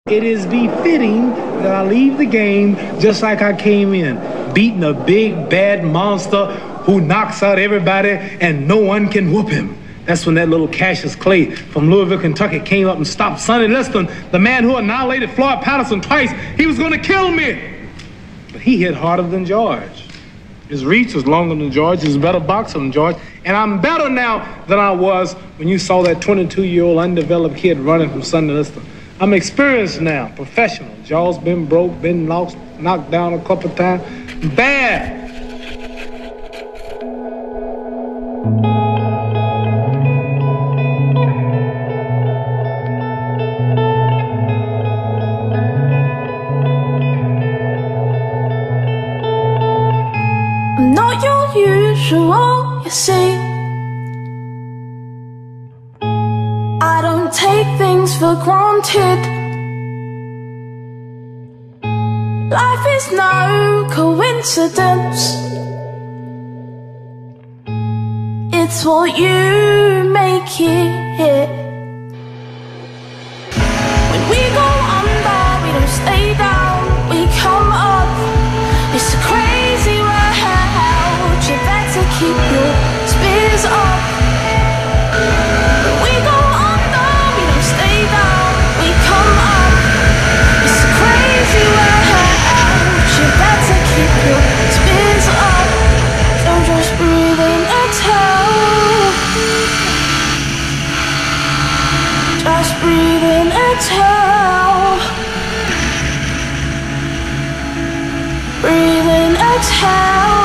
It is befitting that I leave the game just like I came in, beating a big bad monster who knocks out everybody and no one can whoop him. That's when that little Cassius Clay from Louisville, Kentucky came up and stopped Sonny Liston, the man who annihilated Floyd Patterson twice. He was going to kill me. But he hit harder than George. His reach was longer than George. He was a better boxer than George. And I'm better now than I was when you saw that 22-year-old undeveloped kid running from Sonny Liston. I'm experienced now, professional. Jaw's been broke, been lost, knocked down a couple times. Bad. I'm not your usual, you see. I don't take things for granted. Life is no coincidence. It's what you make it. When we go under, we don't stay down, we come up. It's a crazy world. You better keep your spears up. When we go under, we don't stay down, we come up. It's a crazy world. You better keep your spears up. Don't just breathe in and tell. Just breathe in and tell. Breathe in and tell.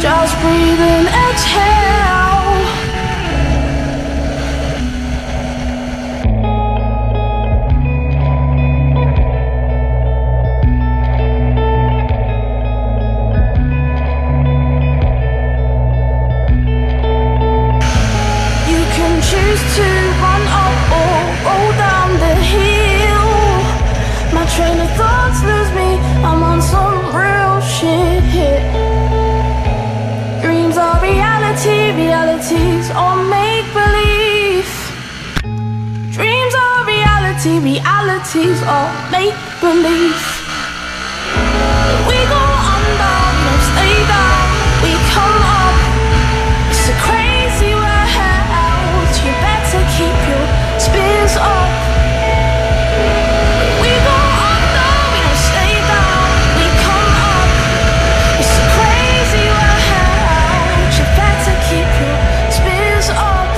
Just breathe in, exhale. You can choose to run up or roll down the hill. My train of thoughts lose me, I'm on some real shit. Dreams are reality, realities are make-believe. Dreams are reality, realities are make-believe. We go under, we don't stay down, we come up. It's a crazy world. You better keep your spears up. We go under, we don't stay down, we come up. It's a crazy world. You better keep your spears up.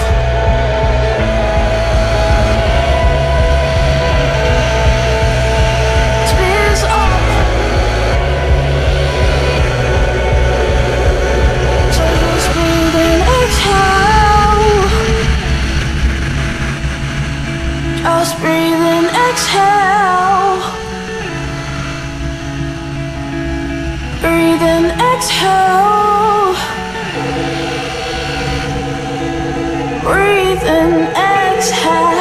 Spears up. So just breathe in, exhale. Just breathe in, exhale. Breathe in, exhale. Breathe in, exhale.